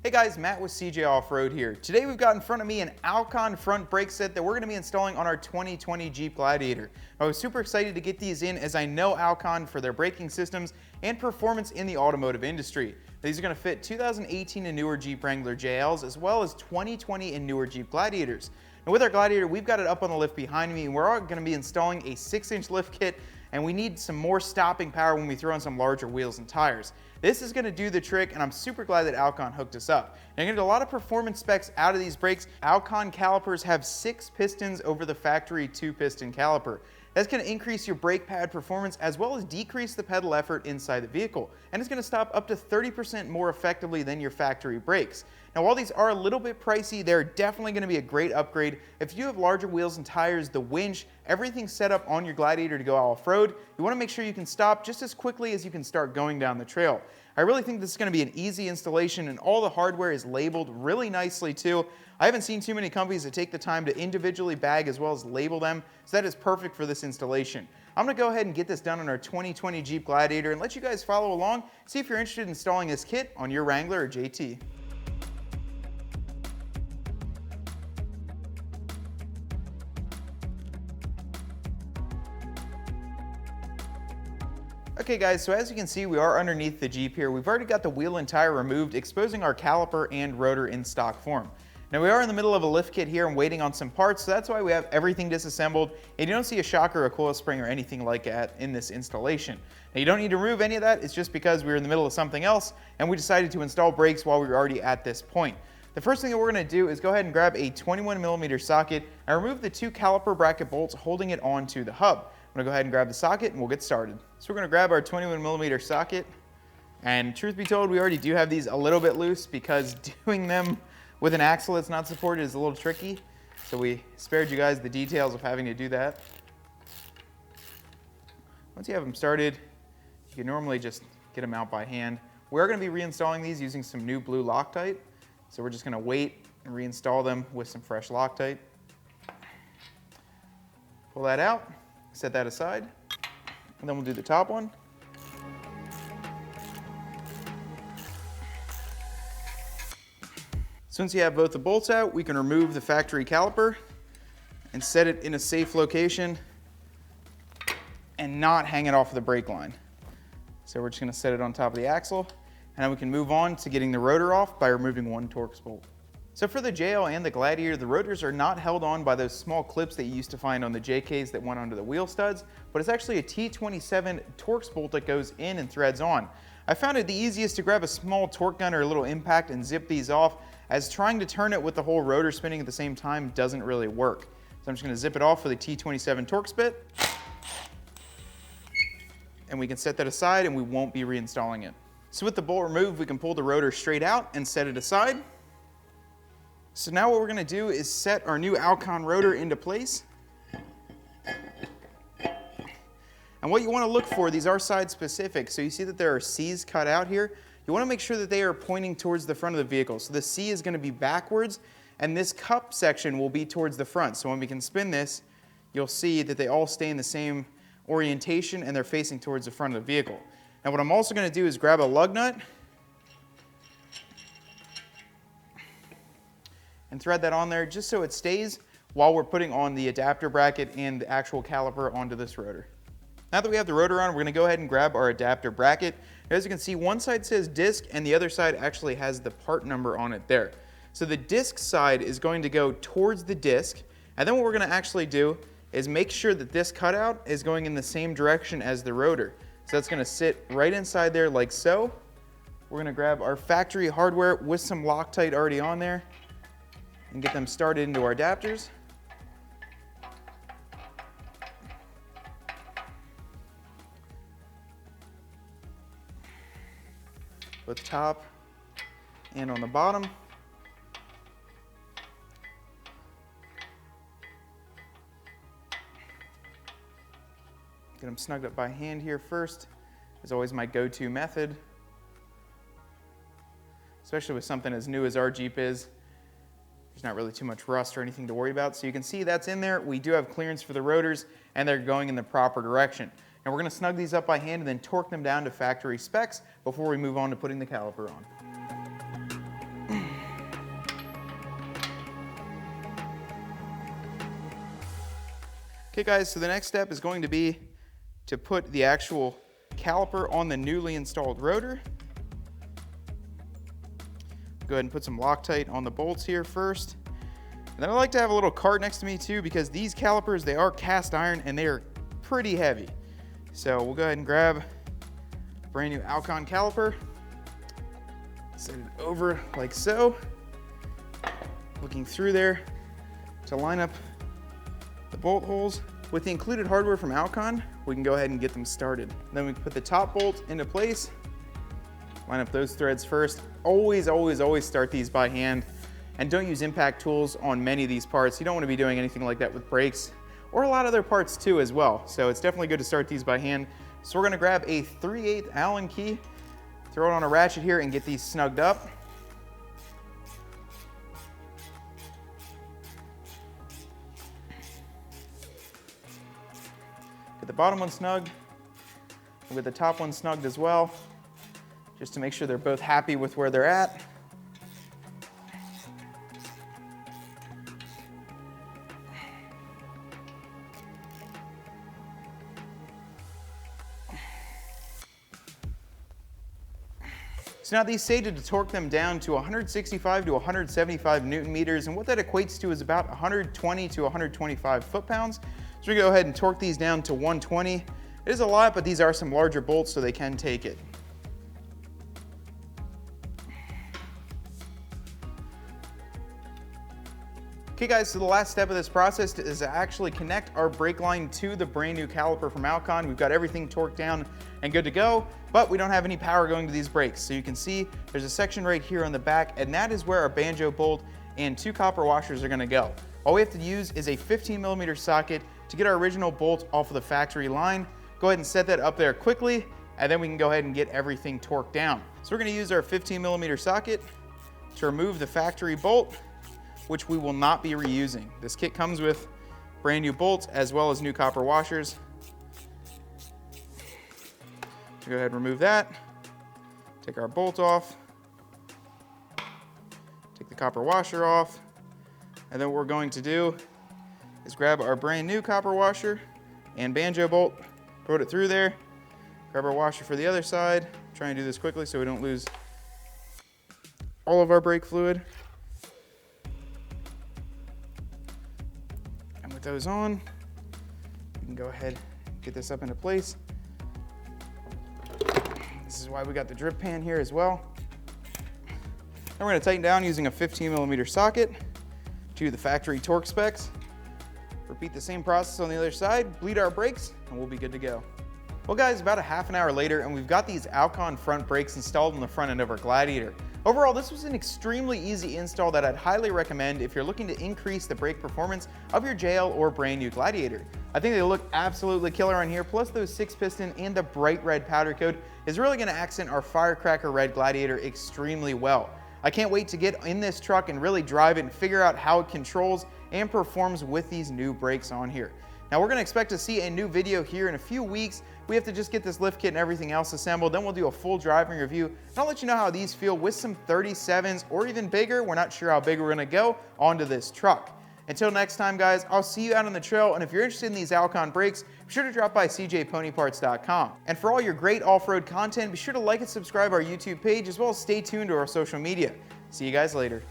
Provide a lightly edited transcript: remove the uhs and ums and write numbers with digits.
Hey guys, Matt with CJ Off-Road here. Today we've got in front of me an Alcon Front Brake Set that we're going to be installing on our 2020 Jeep Gladiator. I was super excited to get these in as I know Alcon for their braking systems and performance in the automotive industry. These are going to fit 2018 and newer Jeep Wrangler JLs as well as 2020 and newer Jeep Gladiators. Now with our Gladiator, we've got it up on the lift behind me and we're going to be installing a 6-inch lift kit, and we need some more stopping power when we throw in some larger wheels and tires. This is going to do the trick, and I'm super glad that Alcon hooked us up. Now, you're going to get a lot of performance specs out of these brakes. Alcon calipers have 6 pistons over the factory 2-piston caliper. That's going to increase your brake pad performance as well as decrease the pedal effort inside the vehicle. And it's going to stop up to 30% more effectively than your factory brakes. Now, while these are a little bit pricey, they're definitely going to be a great upgrade. If you have larger wheels and tires, the winch, everything's set up on your Gladiator to go off-road, you want to make sure you can stop just as quickly as you can start going down the trail. I really think this is going to be an easy installation, and all the hardware is labeled really nicely too. I haven't seen too many companies that take the time to individually bag as well as label them, so that is perfect for this installation. I'm going to go ahead and get this done on our 2020 Jeep Gladiator and let you guys follow along, see if you're interested in installing this kit on your Wrangler or JT. Okay guys, so as you can see, we are underneath the Jeep here. We've already got the wheel and tire removed, exposing our caliper and rotor in stock form. Now we are in the middle of a lift kit here and waiting on some parts, so that's why we have everything disassembled, and you don't see a shock or a coil spring or anything like that in this installation. Now you don't need to remove any of that, it's just because we were in the middle of something else and we decided to install brakes while we were already at this point. The first thing that we're going to do is go ahead and grab a 21mm socket and remove the 2 caliper bracket bolts holding it onto the hub. I'm going to go ahead and grab the socket and we'll get started. So we're going to grab our 21mm socket, and truth be told, we already do have these a little bit loose because doing them with an axle that's not supported is a little tricky. So we spared you guys the details of having to do that. Once you have them started, you can normally just get them out by hand. We're going to be reinstalling these using some new blue Loctite. So we're just going to wait and reinstall them with some fresh Loctite. Pull that out. Set that aside, and then we'll do the top one. Once you have both the bolts out, we can remove the factory caliper and set it in a safe location and not hang it off of the brake line. So we're just going to set it on top of the axle, and then we can move on to getting the rotor off by removing 1 Torx bolt. So for the JL and the Gladiator, the rotors are not held on by those small clips that you used to find on the JKs that went onto the wheel studs, but it's actually a T27 Torx bolt that goes in and threads on. I found it the easiest to grab a small torque gun or a little impact and zip these off, as trying to turn it with the whole rotor spinning at the same time doesn't really work. So I'm just going to zip it off with a T27 Torx bit, and we can set that aside and we won't be reinstalling it. So with the bolt removed, we can pull the rotor straight out and set it aside. So now what we're going to do is set our new Alcon rotor into place. And what you want to look for, these are side specific, so you see that there are C's cut out here. You want to make sure that they are pointing towards the front of the vehicle. So the C is going to be backwards, and this cup section will be towards the front. So when we can spin this, you'll see that they all stay in the same orientation and they're facing towards the front of the vehicle. Now what I'm also going to do is grab a lug nut and thread that on there just so it stays while we're putting on the adapter bracket and the actual caliper onto this rotor. Now that we have the rotor on, we're going to go ahead and grab our adapter bracket. As you can see, one side says disc and the other side actually has the part number on it there. So the disc side is going to go towards the disc, and then what we're going to actually do is make sure that this cutout is going in the same direction as the rotor. So that's going to sit right inside there like so. We're going to grab our factory hardware with some Loctite already on there and get them started into our adapters. Both top and on the bottom. Get them snugged up by hand here first. Is always my go-to method, especially with something as new as our Jeep is. There's not really too much rust or anything to worry about. So you can see that's in there. We do have clearance for the rotors and they're going in the proper direction. And we're going to snug these up by hand and then torque them down to factory specs before we move on to putting the caliper on. Okay guys, so the next step is going to be to put the actual caliper on the newly installed rotor. Go ahead and put some Loctite on the bolts here first. And then I like to have a little cart next to me too, because these calipers, they are cast iron and they are pretty heavy. So we'll go ahead and grab a brand new Alcon caliper, set it over like so, looking through there to line up the bolt holes. With the included hardware from Alcon, we can go ahead and get them started. Then we can put the top bolt into place, line up those threads first. Always, always, always start these by hand, and don't use impact tools on many of these parts. You don't want to be doing anything like that with brakes or a lot of other parts too as well. So it's definitely good to start these by hand. So we're going to grab a 3/8 Allen key, throw it on a ratchet here and get these snugged up. Get the bottom one snugged, and with the top one snugged as well, just to make sure they're both happy with where they're at. So now these say to torque them down to 165 to 175 Newton meters, and what that equates to is about 120 to 125 foot-pounds. So we go ahead and torque these down to 120. It is a lot, but these are some larger bolts, so they can take it. Okay guys, so the last step of this process is to actually connect our brake line to the brand new caliper from Alcon. We've got everything torqued down and good to go, but we don't have any power going to these brakes. So you can see there's a section right here on the back, and that is where our banjo bolt and 2 copper washers are gonna go. All we have to use is a 15mm socket to get our original bolt off of the factory line. Go ahead and set that up there quickly, and then we can go ahead and get everything torqued down. So we're gonna use our 15mm socket to remove the factory bolt, which we will not be reusing. This kit comes with brand new bolts as well as new copper washers. So go ahead and remove that. Take our bolt off. Take the copper washer off. And then what we're going to do is grab our brand new copper washer and banjo bolt, put it through there, grab our washer for the other side. Try and do this quickly so we don't lose all of our brake fluid. With those on, we can go ahead and get this up into place. This is why we got the drip pan here as well. Then we're going to tighten down using a 15mm socket to the factory torque specs. Repeat the same process on the other side, bleed our brakes, and we'll be good to go. Well guys, about a half an hour later, and we've got these Alcon front brakes installed on the front end of our Gladiator. Overall, this was an extremely easy install that I'd highly recommend if you're looking to increase the brake performance of your JL or brand new Gladiator. I think they look absolutely killer on here, plus those 6-piston and the bright red powder coat is really going to accent our firecracker red Gladiator extremely well. I can't wait to get in this truck and really drive it and figure out how it controls and performs with these new brakes on here. Now we're going to expect to see a new video here in a few weeks. We have to just get this lift kit and everything else assembled. Then we'll do a full driving review, and I'll let you know how these feel with some 37s or even bigger. We're not sure how big we're going to go onto this truck. Until next time, guys, I'll see you out on the trail, and if you're interested in these Alcon brakes, be sure to drop by cjponyparts.com. And for all your great off-road content, be sure to like and subscribe our YouTube page, as well as stay tuned to our social media. See you guys later.